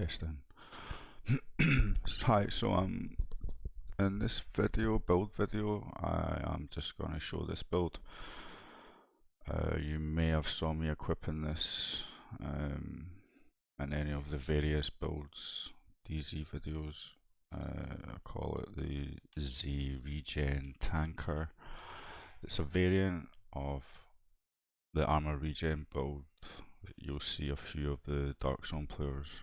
testing. Hi, so in this build video, I am just going to show this build. You may have saw me equipping this in any of the various builds, DZ videos. I call it the Regen tanker. It's a variant of the armor regen build that you'll see a few of the Dark Zone players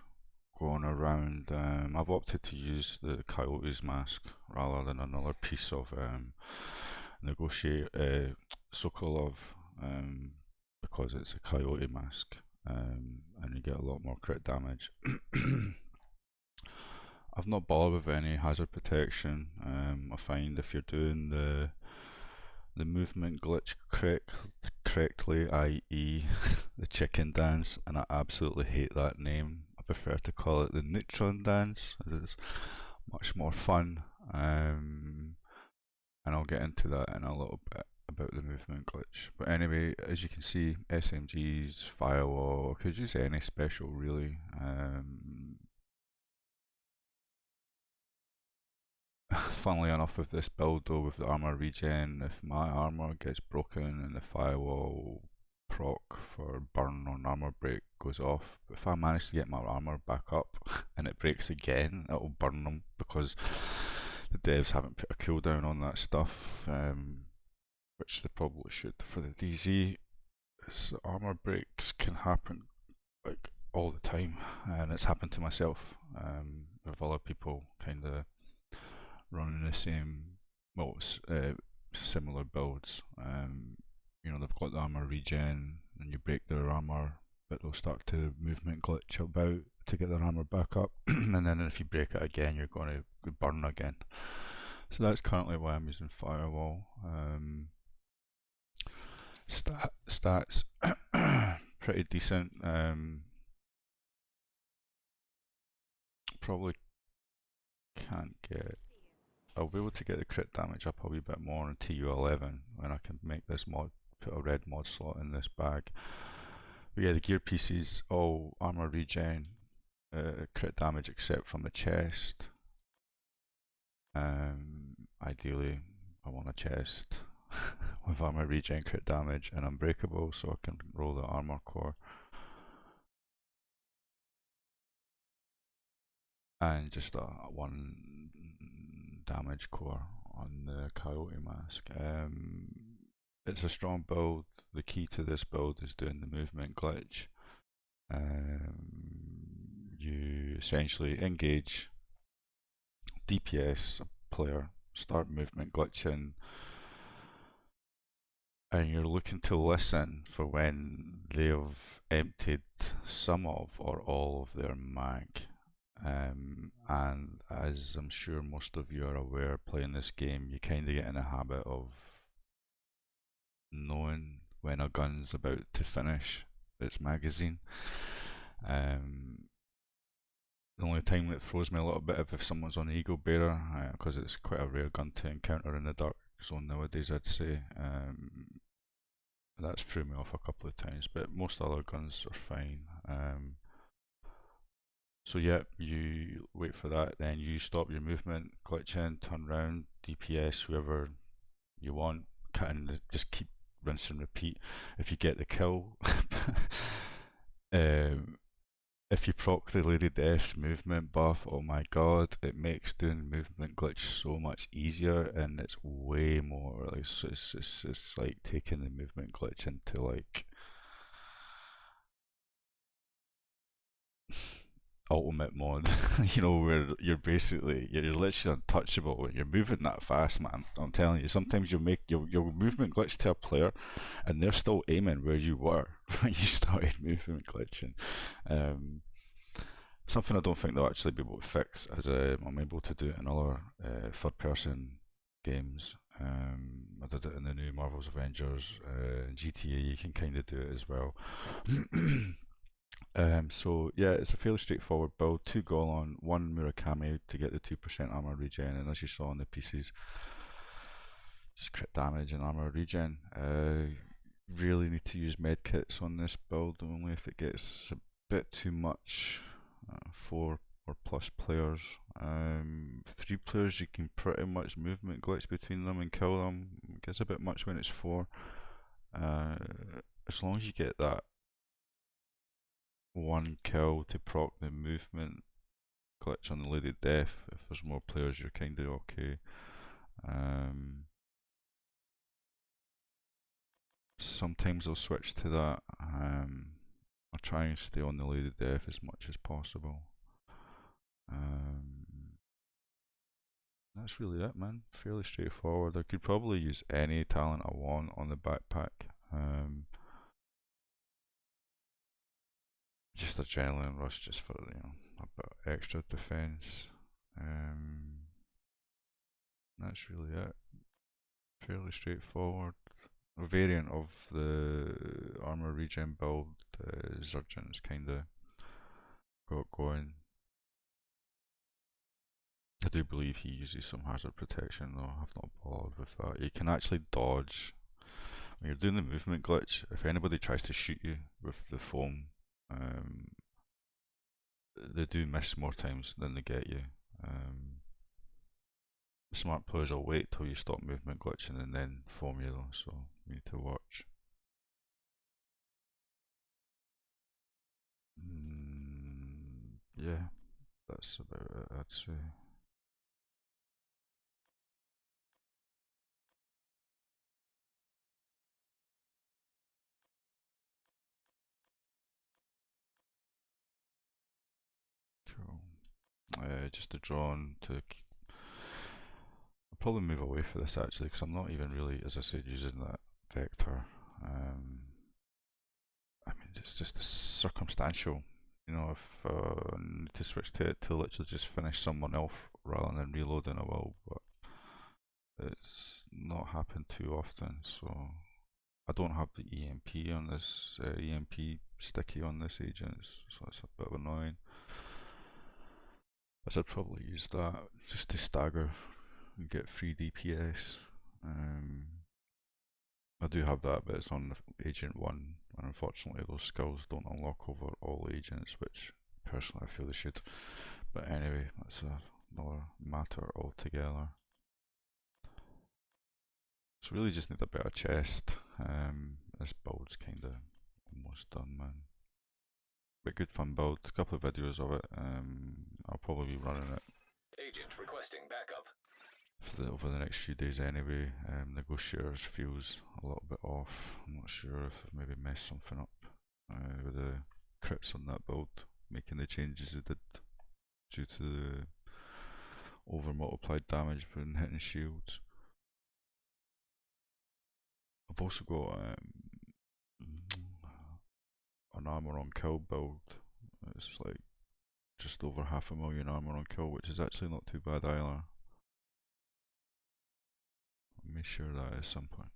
going around. I've opted to use the Coyote's mask rather than another piece of Sokolov, because it's a Coyote mask, and you get a lot more crit damage. I've not bothered with any hazard protection. I find if you're doing the movement glitch correctly, i.e. the chicken dance, and I absolutely hate that name. I prefer to call it the neutron dance, as it's much more fun, and I'll get into that in a little bit about the movement glitch. But anyway, as you can see, SMGs, firewall, I could use any special really. Funnily enough, with this build though, with the armor regen, if my armor gets broken and the firewall proc for burn on armor break goes off, but if I manage to get my armor back up and it breaks again, it'll burn them, because the devs haven't put a cooldown on that stuff, which they probably should for the DZ. So armor breaks can happen like all the time, and it's happened to myself, with other people kind of running the same, well, similar builds. You know, they've got the armor regen, and you break their armor, but they'll start to movement glitch about to get their armor back up, and then if you break it again, you're going to burn again. So that's currently why I'm using firewall. Stats pretty decent. Probably can't get. I'll be able to get the crit damage up a wee bit more on TU11 when I can make this mod, put a red mod slot in this bag. But yeah, the gear pieces, all armor regen, crit damage except from the chest. Ideally, I want a chest with armor regen, crit damage, and unbreakable, so I can roll the armor core. And just a 1 damage core on the Coyote mask. It's a strong build. The key to this build is doing the movement glitch. You essentially engage DPS player, start movement glitching, and you're looking to listen for when they've emptied some of or all of their mag. And as I'm sure most of you are aware, playing this game, you kind of get in a habit of knowing when a gun's about to finish its magazine. The only time it throws me a little bit if someone's on the Eagle Bearer, because it's quite a rare gun to encounter in the Dark Zone nowadays, I'd say. That's threw me off a couple of times, but most other guns are fine. So yeah, you wait for that, then you stop your movement, glitch in, turn around, DPS whoever you want, and just keep rinse and repeat. If you get the kill, if you proc the Lady Death's movement buff, oh my god, it makes doing movement glitch so much easier, and it's way more, like, it's like taking the movement glitch into like ultimate mod, you know, where you're literally untouchable when you're moving that fast, man. I'm telling you, sometimes you'll make your movement glitch to a player and they're still aiming where you were when you started movement glitching. Something I don't think they'll actually be able to fix, as I'm able to do it in other third person games. I did it in the new Marvel's Avengers, GTA you can kind of do it as well. So yeah, it's a fairly straightforward build. 2 Golon, 1 Murakami to get the 2% armor regen, and as you saw on the pieces, just crit damage and armor regen. Really need to use medkits on this build, only if it gets a bit too much 4 or plus players. 3 players you can pretty much movement glitch between them and kill them. It gets a bit much when it's 4. As long as you get that 1 kill to proc the movement glitch on the Lady Death, if there's more players you're kinda okay. Sometimes I'll switch to that. I'll try and stay on the Lady Death as much as possible. That's really it, man. Fairly straightforward. I could probably use any talent I want on the backpack. Just adrenaline rush, just for a bit extra defense. That's really it. Fairly straightforward. A variant of the armor regen build, Zydyk kinda got going. I do believe he uses some hazard protection though. I've not bothered with that. You can actually dodge when you're doing the movement glitch. If anybody tries to shoot you with the foam, they do miss more times than they get you. Smart players will wait till you stop movement glitching and then foam you though, so you need to watch. Yeah, that's about it, I'd say. Cool. Just a drone to. I'll probably move away from this actually, because I'm not even really, as I said, using that vector. I mean, it's just circumstantial. If I need to switch to it to literally just finish someone off rather than reloading, I will, but it's not happened too often, so I don't have the EMP on this, EMP sticky on this agent, so that's a bit annoying. I should probably use that just to stagger and get free DPS. I do have that, but it's on Agent 1, and unfortunately those skills don't unlock over all agents, which personally I feel they should. But anyway, that's another matter altogether. So really just need a better chest. This build's kinda almost done, man. But good fun build, a couple of videos of it. I'll probably be running it Agent requesting backup. over the next few days anyway. Negotiators feels a little bit off. I'm not sure if I've maybe messed something up with the crits on that build, making the changes it did due to the over multiplied damage when hitting shields. I've also got an armor on kill build. It's like just over 500,000 armor on kill, which is actually not too bad either. Let me share that at some point.